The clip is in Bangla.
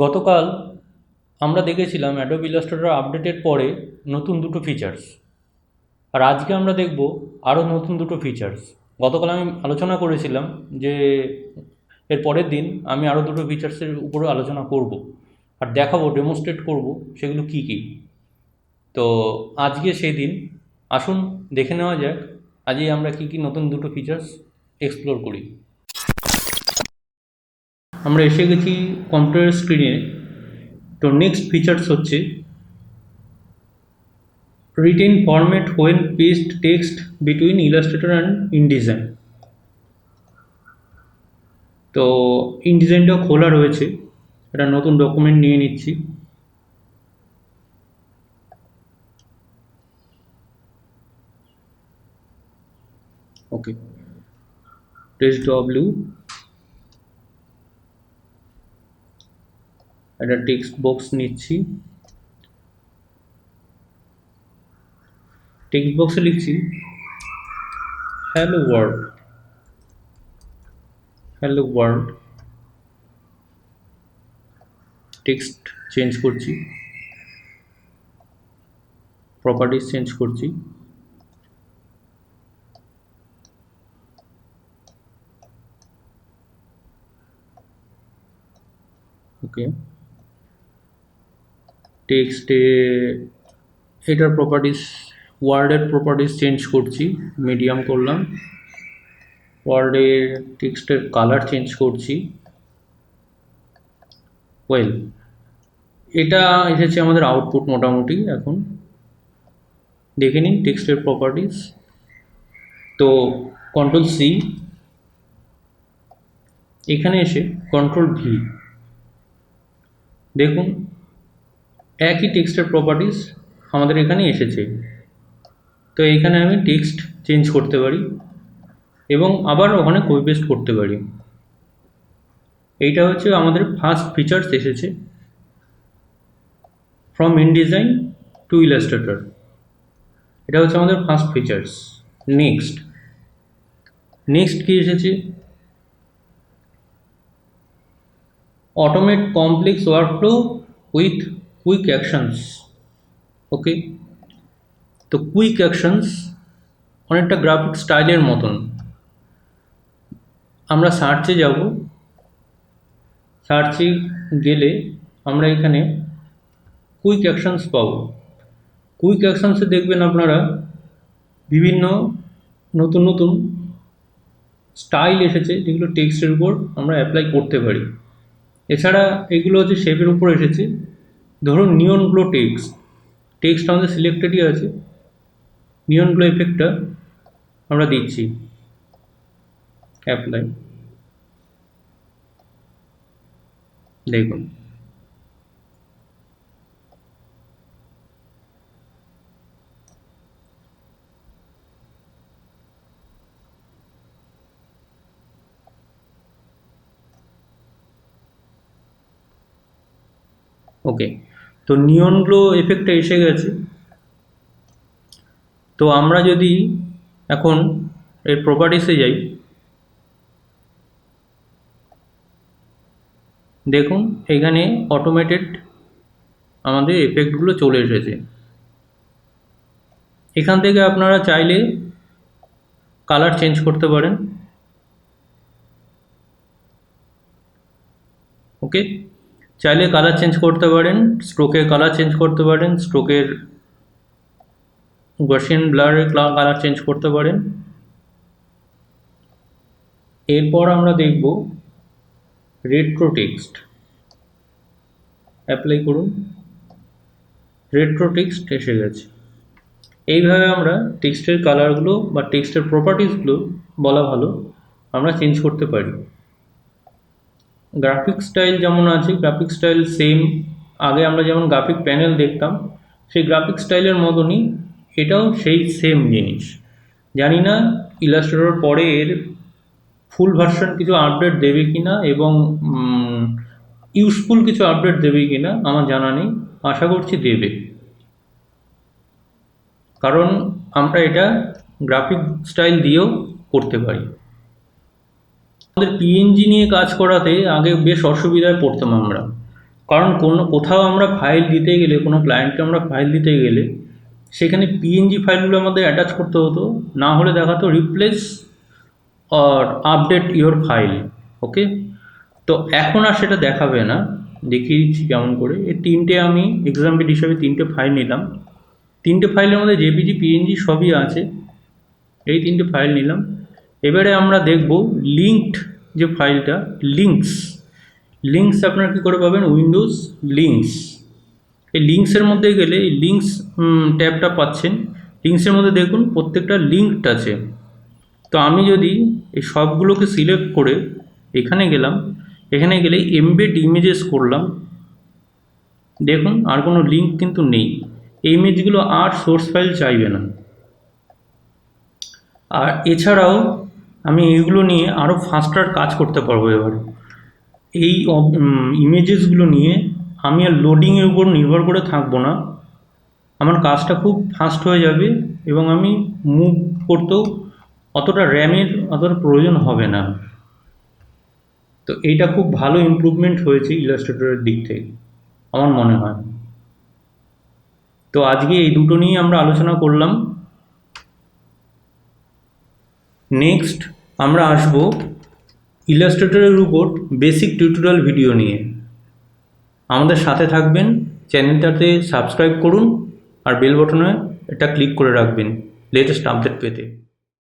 গতকাল আমরা দেখেছিলাম অ্যাডোব ইলাস্ট্রেটর আপডেটের পরে নতুন দুটো ফিচার্স, আর আজকে আমরা দেখব আরও নতুন দুটো ফিচার্স। গতকাল আমি আলোচনা করেছিলাম যে এর পরের দিন আমি আরও দুটো ফিচার্সের উপরে আলোচনা করব আর দেখাবো, ডেমনস্ট্রেট করব সেগুলো কী কী। তো আজকে সেই দিন, আসুন দেখে নেওয়া যাক আজকে আমরা কী কী নতুন দুটো ফিচার্স এক্সপ্লোর করি। আমরা এসে গেছি কম্পিউটার স্ক্রিনে। তো নেক্সট ফিচার্স হচ্ছে retain format when paste text between Illustrator and InDesign। তো ইনডিজাইনটাও খোলা রয়েছে, একটা নতুন ডকুমেন্ট নিয়ে নিচ্ছি। ওকে, টেক্সট ডব্লিউ, একটা টেক্সট বক্স নিচ্ছি। টেক্সট বক্সে লিখছি hello world, hello world. Text change করছি, প্রপার্টিজ চেঞ্জ করছি। ওকে, টেক্সটে এটার প্রপার্টিজ, ওয়ার্ডের প্রপার্টিজ চেঞ্জ করছি, মিডিয়াম করলাম। ওয়ার্ডের টেক্সটের কালার চেঞ্জ করছি। ওয়েল, এটা এসেছে আমাদের আউটপুট। মোটামুটি এখন দেখে নিন টেক্সটের প্রপার্টিজ। তো কন্ট্রোল সি, এখানে এসে কন্ট্রোল ভি, দেখুন একই টেক্সটের প্রপার্টিজ আমাদের এখানে এসেছে। তো এইখানে আমি টেক্সট চেঞ্জ করতে পারি এবং আবার ওখানে কপি পেস্ট করতে পারি। এইটা হচ্ছে আমাদের ফার্স্ট ফিচার্স এসেছে ফ্রম ইনডিজাইন টু ইলাস্ট্রেটর। এটা হচ্ছে আমাদের ফার্স্ট ফিচার্স। নেক্সট কি এসেছে? Automate complex workflow with quick actions. Okay, তো কুইক অ্যাকশনস অনেকটা গ্রাফিক স্টাইলের মতন। আমরা সার্চে যাব, সার্চে গেলে আমরা এখানে কুইক অ্যাকশনস পাবো। কুইক অ্যাকশনসে দেখবেন আপনারা বিভিন্ন নতুন নতুন স্টাইল এসেছে, যেগুলো টেক্সটের উপর আমরা অ্যাপ্লাই করতে পারি। এছাড়া এগুলো হচ্ছে শেপের উপর এসেছে। ধরুন নিয়ন গ্লো টেক্সট আমাদের সিলেক্টেডই আছে। নিয়ন গ্লো এফেক্টটা আমরা দিচ্ছি, অ্যাপ্লাই। দেখুন ওকে, তো নিয়ন গ্লো এফেক্টটা এসে গেছে। তো আমরা যদি এখন এর প্রপার্টিসে যাই, দেখুন এখানে অটোমেটেড আমাদের এফেক্টগুলো চলে এসেছে। এখান থেকে আপনারা চাইলে কালার চেঞ্জ করতে পারেন। ওকে, চাইলে কালার চেঞ্জ করতে পারেন, স্ট্রোকের কালার চেঞ্জ করতে পারেন, স্ট্রোকের গসিয়ান ব্লারের কালার চেঞ্জ করতে পারেন। এরপর আমরা দেখব রেট্রো টেক্সট। অ্যাপ্লাই করুন, রেট্রো টেক্সট এসে গেছে। এইভাবে আমরা টেক্সটের কালারগুলো বা টেক্সটের প্রপার্টিসগুলো বলা ভালো, আমরা চেঞ্জ করতে পারি। গ্রাফিক স্টাইল যেমন আছে, গ্রাফিক স্টাইল সেম। আগে আমরা যেমন গ্রাফিক প্যানেল দেখতাম, সেই গ্রাফিক স্টাইলের মতনই এটাও সেই সেম জিনিস। জানি না ইলাস্ট্রেটর পরে এর ফুল ভার্সন কিছু আপডেট দেবে কিনা এবং ইউজফুল কিছু আপডেট দেবে কিনা আমার জানা নেই। আশা করছি দেবে, কারণ আমরা এটা গ্রাফিক স্টাইল দিয়েও করতে পারি। আমাদের পিএনজি নিয়ে কাজ করাতে আগে বেশ অসুবিধায় পড়তাম আমরা, কারণ কোথাও আমরা ফাইল দিতে গেলে, কোনো ক্লায়েন্টকে আমরা ফাইল দিতে গেলে সেখানে পিএনজি ফাইলগুলো আমাদের অ্যাটাচ করতে হতো, না হলে দেখাতো replace or update your file. Okay, তো এখন আর সেটা দেখাবে না। দেখিয়ে দিচ্ছি কেমন করে। এই তিনটে আমি এক্সাম্পল হিসাবে তিনটে ফাইল নিলাম, তিনটে ফাইলের মধ্যে জেপিজি পিএনজি সবই আছে, এই তিনটে ফাইল নিলাম। এবারে আমরা দেখব লিঙ্কড যে ফাইলটা, লিঙ্কস। লিঙ্কস আপনারা কী করে পাবেন? Windows links. এই লিঙ্কসের মধ্যে গেলে এই লিঙ্কস ট্যাবটা পাচ্ছেন। লিঙ্কসের মধ্যে দেখুন প্রত্যেকটা লিঙ্কড আছে। তো আমি যদি এই সবগুলোকে সিলেক্ট করে এখানে গেলাম, এখানে গেলে এমবেড ইমেজেস করলাম, দেখুন আর কোনো লিঙ্ক কিন্তু নেই। এই ইমেজগুলো আর সোর্স ফাইল চাইবে না। আর এছাড়াও আমি এইগুলো নিয়ে আরও ফাস্টার কাজ করতে পারবো। এবার এই ইমেজেসগুলো নিয়ে আমি আর লোডিংয়ের উপর নির্ভর করে থাকবো না, আমার কাজটা খুব ফাস্ট হয়ে যাবে এবং আমি মুভ করতেও অতটা র্যামের অতটা প্রয়োজন হবে না। তো এইটা খুব ভালো ইমপ্রুভমেন্ট হয়েছে ইলাস্ট্রেটরের দিক থেকে আমার মনে হয়। তো আজকে এই দুটো নিয়ে আমরা আলোচনা করলাম। নেক্সট আমরা আসব ইলাস্ট্রেটরের উপর বেসিক টিউটোরিয়াল ভিডিও নিয়ে। আমাদের সাথে থাকবেন, চ্যানেলটাতে সাবস্ক্রাইব করুন আর বেল বটনে এটা ক্লিক করে রাখবেন লেটেস্ট আপডেট পেতে।